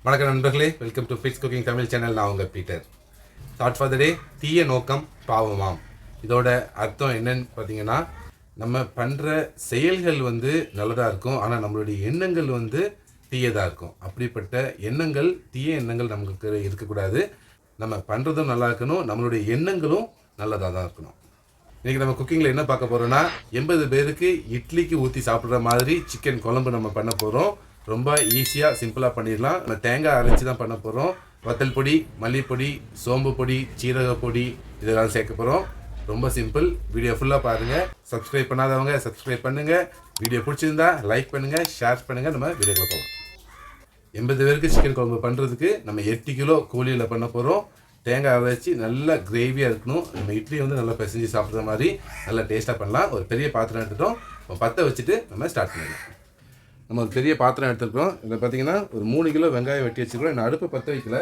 வணக்கம் நண்பர்களே, welcome to fix cooking Tamil channel. நான் உங்கள் பீட்டர். தாட் ஃபார் த டே, தீய நோக்கம் பாவமாம். இதோட அர்த்தம் என்னன்னு பார்த்தீங்கன்னா, நம்ம பண்ணுற செயல்கள் நல்லதாக இருக்கும், ஆனால் நம்மளுடைய எண்ணங்கள் தீயதாக இருக்கும். அப்படிப்பட்ட எண்ணங்கள், தீய எண்ணங்கள் நமக்கு இருக்கக்கூடாது. நம்ம பண்ணுறதும் நல்லா இருக்கணும், நம்மளுடைய எண்ணங்களும் நல்லதாக தான் இருக்கணும். இன்றைக்கி நம்ம குக்கிங்கில் என்ன பார்க்க போகிறோன்னா, 80 பேருக்கு இட்லிக்கு ஊற்றி சாப்பிட்ற மாதிரி சிக்கன் குழம்பு நம்ம பண்ண போகிறோம். ரொம்ப ஈஸியாக சிம்பிளாக பண்ணிடலாம். நம்ம தேங்காய் அரைச்சி தான் பண்ண போகிறோம். வத்தல் பொடி, மல்லிப்பொடி, சோம்பு பொடி, சீரக பொடி இதெல்லாம் சேர்க்க போகிறோம். ரொம்ப சிம்பிள். வீடியோ ஃபுல்லாக பாருங்கள். சப்ஸ்கிரைப் பண்ணாதவங்க சப்ஸ்கிரைப் பண்ணுங்கள். வீடியோ பிடிச்சிருந்தா லைக் பண்ணுங்கள், ஷேர் பண்ணுங்கள். நம்ம வீடியோக்குள்ள போகலாம். 80 பேருக்கு சிக்கன் குழம்பு பண்ணுறதுக்கு நம்ம 8 கிலோ கோழியில் பண்ண போகிறோம். தேங்காய் அரைச்சி நல்லா கிரேவியாக இருக்கணும். நம்ம இட்லி நல்லா பிசைஞ்சு சாப்பிட்ற மாதிரி நல்லா டேஸ்ட்டாக பண்ணலாம். ஒரு பெரிய பாத்திரம் எடுத்துட்டோம். பற்ற வச்சுட்டு நம்ம ஸ்டார்ட் பண்ணிடலாம். நம்ம ஒரு பெரிய பாத்திரம் எடுத்துருக்கோம். இதில் பார்த்தீங்கன்னா ஒரு 3 கிலோ வெங்காயம் வெட்டி வச்சுருக்கோம். நான் அடுப்பை பற்ற வைக்கல.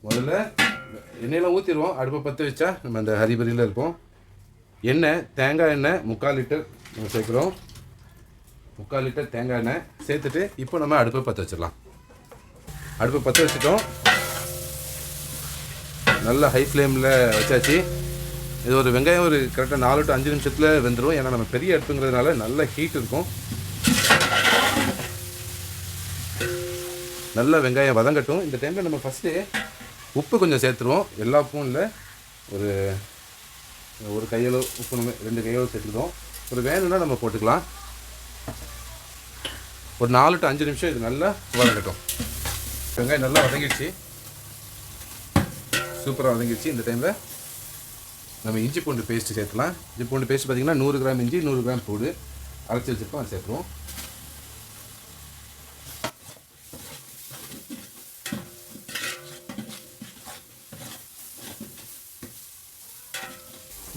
முதல்ல எண்ணெயெல்லாம் ஊற்றிடுவோம். அடுப்பை பற்ற வச்சா நம்ம அந்த ஹரிபரியில் இருப்போம். எண்ணெய், தேங்காய் எண்ணெய் 3/4 லிட்டர் நம்ம சேர்க்குறோம். 3/4 லிட்டர் தேங்காய் எண்ணெய் சேர்த்துட்டு இப்போ நம்ம அடுப்பை பற்ற வச்சிடலாம். அடுப்பை பற்ற வச்சுட்டோம். நல்லா ஹை ஃப்ளேமில் வச்சாச்சு. இது ஒரு வெங்காயம் ஒரு கரெக்டாக 4 to 5 நிமிஷத்தில் வெந்துடும். ஏன்னா நம்ம பெரிய அடுப்புங்கிறதுனால நல்ல ஹீட் இருக்கும். நல்லா வெங்காயம் வதங்கட்டும். இந்த டைமில் நம்ம ஃபஸ்ட்டு உப்பு கொஞ்சம் சேர்த்துருவோம். எல்லா உப்பும் இல்லை, ஒரு கையளவு உப்பு, நம்ம 2 கையளவு சேர்த்துக்கிறோம். ஒரு வேணும்னா நம்ம போட்டுக்கலாம். ஒரு 4 to 5 நிமிஷம் இது நல்லா வதங்கட்டும். வெங்காயம் நல்லா வதங்கிடுச்சு, சூப்பராக வதங்கிடுச்சு. இந்த டைமில் நம்ம இஞ்சி பூண்டு பேஸ்ட்டு சேர்த்துலாம். இஞ்சி பூண்டு பேஸ்ட் பார்த்திங்கன்னா 100 கிராம் இஞ்சி, 100 கிராம் பூண்டு அரைச்சி வச்சுருக்கோம். அதை சேர்த்துருவோம்.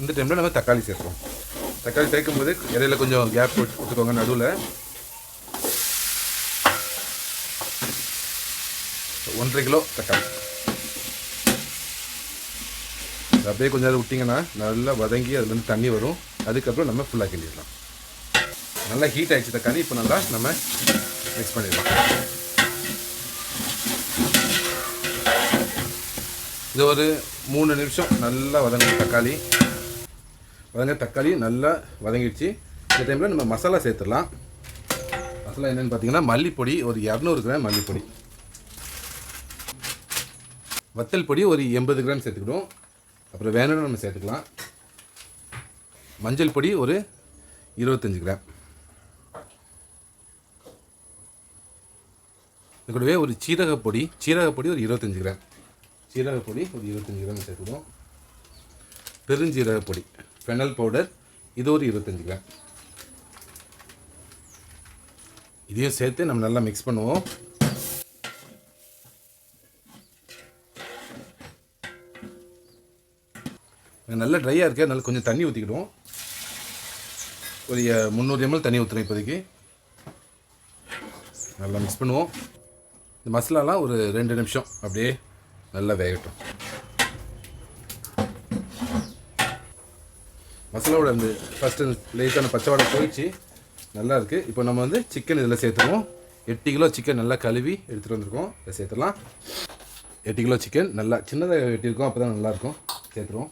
இந்த டைமில் நம்ம தக்காளி சேர்க்குறோம். தக்காளி சேர்க்கும் போது இடையில கொஞ்சம் கேப் விட்டுக்கோங்க. நடுவில் 1.5 கிலோ தக்காளி அப்படியே கொஞ்சம் நேரம் விட்டிங்கன்னா நல்லா வதங்கி அதுலேருந்து தண்ணி வரும். அதுக்கப்புறம் நம்ம ஃபுல்லாக கிண்டிடலாம். நல்லா ஹீட் ஆகிடுச்சு தக்காளி. இப்போ நல்லா நம்ம மிக்ஸ் பண்ணிடலாம். இது ஒரு 3 நிமிஷம் நல்லா வதங்கணும். தக்காளி நல்லா வதங்கிடுச்சு. இந்த டைமில் நம்ம மசாலா சேர்த்துடலாம். மசாலா என்னென்னு பார்த்தீங்கன்னா, மல்லிப்பொடி ஒரு 200 கிராம் மல்லிப்பொடி, வத்தல் பொடி ஒரு 80 கிராம் சேர்த்துக்கிடும். அப்புறம் வேணும்னு நம்ம சேர்த்துக்கலாம். மஞ்சள் பொடி ஒரு 25 கிராம். இது கூடவே ஒரு சீரகப்பொடி ஒரு 25 கிராம். சீரகப்பொடி ஒரு 25 கிராம் சேர்த்துக்கிடும். பெருஞ்சீரகப்பொடி, ஃபெனல் பவுடர், இது ஒரு 25 கிராம். இதையும் சேர்த்து நம்ம நல்லா மிக்ஸ் பண்ணுவோம். நல்லா ட்ரையாக இருக்குது, நல்லா கொஞ்சம் தண்ணி ஊற்றிக்கிடுவோம். ஒரு 300 ml தண்ணி ஊற்றுறோம் இப்போதைக்கு. நல்லா மிக்ஸ் பண்ணுவோம். இந்த மசாலாலாம் ஒரு 2 நிமிஷம் அப்படியே நல்லா வேகட்டும். மசாலாவோட ஃபஸ்ட்டு லேட்டான பச்சை வாடை போயிடுச்சு, நல்லா இருக்குது. இப்போ நம்ம சிக்கன் இதில் சேர்த்துருவோம். 8 கிலோ சிக்கன் நல்லா கழுவி எடுத்துகிட்டு வந்திருக்கோம். இதை சேர்த்துடலாம். 8 கிலோ சிக்கன் நல்லா சின்னதாக வெட்டியிருக்கோம், அப்போ தான் நல்லாயிருக்கும். சேர்த்துருவோம்.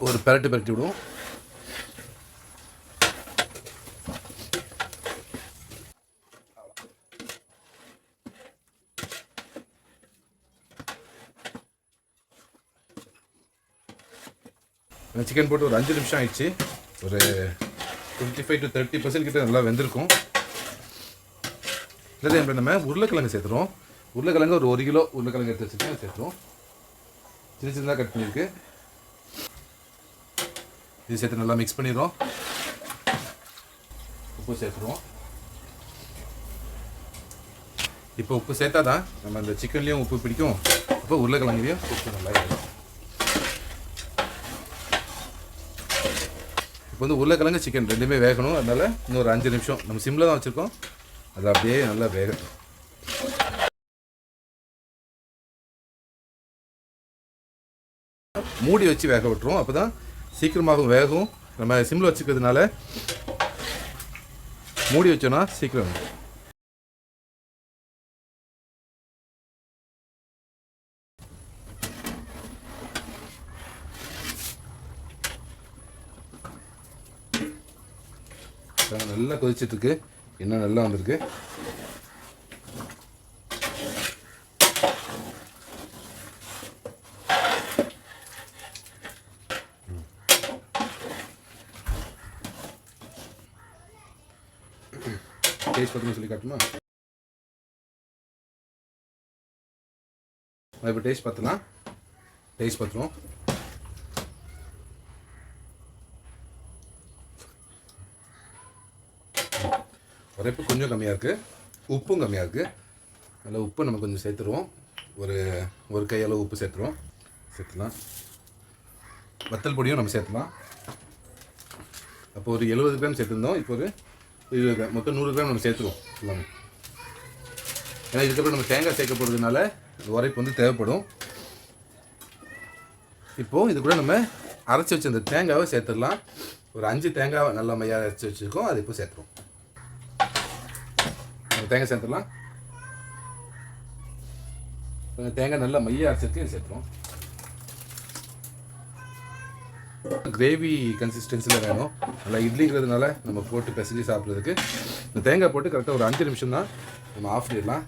ஒரு பரட்டி விடுவோம். சிக்கன் போட்டு ஒரு 5 நிமிஷம் ஆயிடுச்சு. ஒரு 25 to 30% கிட்ட நல்லா வெந்திருக்கும். இந்த டைமில் நம்ம உருளைக்கிழங்கு சேர்த்துருவோம். உருளைக்கிழங்கு ஒரு 1 கிலோ உருளைக்கிழங்கு எடுத்து வச்சுருக்கேன், சேர்த்துருவோம். சின்னதாக கட் பண்ணியிருக்கு. இது சேர்த்து நல்லா மிக்ஸ் பண்ணிடுவோம். உப்பு சேர்த்துருவோம். இப்போ உப்பு சேர்த்தா தான் நம்ம அந்த சிக்கன்லேயும் உப்பு பிடிக்கும். இப்போ உருளைக்கிழங்குலேயும் உப்பு நல்லா இருக்கும். இப்போ உருளைக்கிழங்கு சிக்கன் ரெண்டுமே வேகணும். அதனால் இன்னொரு 5 நிமிஷம் நம்ம சிம்மில் தான் வச்சுருக்கோம். அது அப்படியே நல்லா வேகட்டும். மூடி வச்சு வேக விட்டுருவோம். அப்போ தான் சீக்கிரமாகவும் வேகும். நம்ம சிம்மில் வச்சுக்கிறதுனால மூடி வச்சோன்னா சீக்கிரம் நல்லா கொதிச்சிட்ருக்கு, இன்னும் நல்லா வந்திருக்கு. டேஸ்ட் பார்த்துன்னு சொல்லி காட்டுமா? இப்போ டேஸ்ட் பார்த்துலாம். டேஸ்ட் பார்த்துருவோம். உரைப்பு கொஞ்சம் கம்மியாக இருக்குது, உப்பும் கம்மியாக இருக்குது. அதில் உப்பு நம்ம கொஞ்சம் சேர்த்துருவோம். ஒரு கையளவு உப்பு சேர்த்துலாம். வத்தல் பொடியும் நம்ம சேர்த்துலாம். அப்போ ஒரு 70 கிராம் சேர்த்துருந்தோம், இப்போ ஒரு 20 கிராம், மொத்தம் 100 கிராம் நம்ம சேர்த்துருவோம் எல்லாமே. ஏன்னா இதுக்கப்புறம் நம்ம தேங்காய் சேர்க்க போகிறதுனால உரைப்பு வந்து தேவைப்படும். இப்போது இது கூட நம்ம அரைச்சி வச்ச அந்த தேங்காவை சேர்த்துடலாம். ஒரு 5 தேங்காய் நல்லா மையாக அரைச்சி வச்சுருக்கோம், அது இப்போ சேர்த்துருவோம். தேங்காய் சேர்த்துடலாம். தேங்காய் நல்லா மையாக அரைச்சிருக்கு, சேர்த்துருவோம். கிரேவி கன்சிஸ்டன்சியில் வேணும். நல்லா இட்லிங்கிறதுனால நம்ம போட்டு பிசைஞ்சு சாப்பிட்றதுக்கு இந்த தேங்காய் போட்டு கரெக்டாக ஒரு 5 நிமிஷம் தான் நம்ம ஆஃப் பண்ணிடலாம்.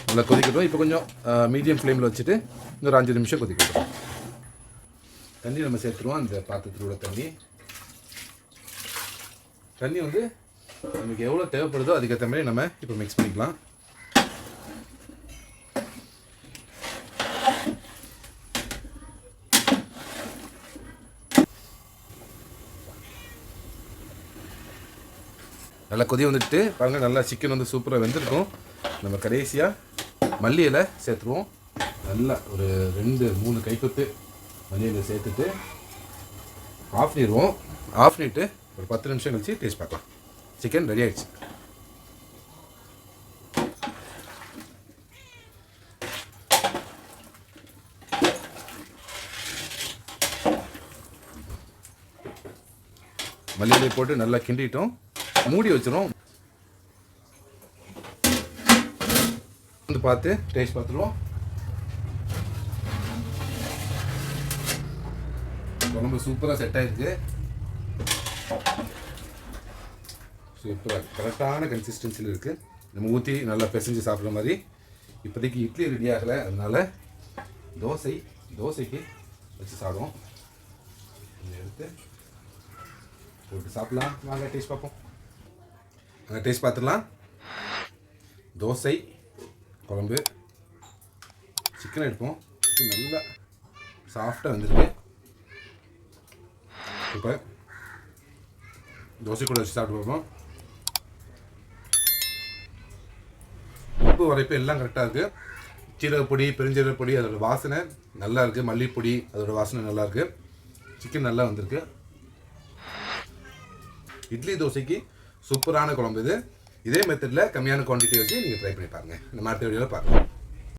நல்லா கொதிக்கட்டும். இப்போ கொஞ்சம் மீடியம் ஃப்ளேமில் வச்சுட்டு இன்னொரு 5 நிமிஷம் கொதிக்கட்டும். தண்ணி நம்ம சேர்த்துருவோம். அந்த பாத்திரத்தில் உள்ள தண்ணி வந்து நமக்கு எவ்வளோ தேவைப்படுதோ அதுக்கேற்ற மாதிரி நம்ம இப்போ மிக்ஸ் பண்ணிக்கலாம். நல்லா கொதி வந்துட்டு பாருங்கள், நல்லா சிக்கன் வந்து சூப்பராக வெந்திருக்கும். நம்ம கடைசியாக மல்லி இலை சேர்த்துருவோம். நல்லா ஒரு 2-3 கைக்குத்து மல்லி இலை சேர்த்துட்டு ஆஃப் பண்ணிடுவோம். ஆஃப் பண்ணிவிட்டு ஒரு 10 நிமிஷம் கழிச்சு டேஸ்ட் பார்க்கலாம். சிக்கன் ரெடி ஆகிடுச்சு. மல்லி இலை போட்டு நல்லா கிண்டிட்டோம், மூடி வச்சிரும். வந்து பார்த்து டேஸ்ட் பார்த்துருவோம். குழம்பு சூப்பராக செட் ஆகிருக்கு. சூப்பராக கரெக்டான கன்சிஸ்டன்சியில் இருக்குது. நம்ம ஊற்றி நல்லா பிசைஞ்சு சாப்பிட்ற மாதிரி. இப்போதைக்கு இட்லி ரெடி ஆகலை, அதனால் தோசைக்கு வச்சு சாப்பிடுவோம். இதை எடுத்து போட்டு சாப்பிட்லாம். வாங்க டேஸ்ட் பார்ப்போம். டேஸ்ட் பார்த்துடலாம். தோசை குழம்பு, சிக்கன் எடுப்போம். சிக்கன் நல்லா சாஃப்டாக வந்துருக்கு. இப்போ தோசை கூட வச்சு சாப்பிட்டு பார்ப்போம். உப்பு உரைப்பு எல்லாம் கரெக்டாக இருக்குது. சீரகப்பொடி, பெருஞ்சீரகப்பொடி அதோட வாசனை நல்லா இருக்குது. மல்லிப்பொடி அதோட வாசனை நல்லா இருக்குது. சிக்கன் நல்லா வந்திருக்கு. இட்லி தோசைக்கு சூப்பரான குழம்பு இது. இதே மெத்தடில் கம்மியான குவான்டிட்டி வச்சு நீங்கள் ட்ரை பண்ணி பாருங்கள். இந்த மாதிரி வீடியோவில் பாருங்கள்.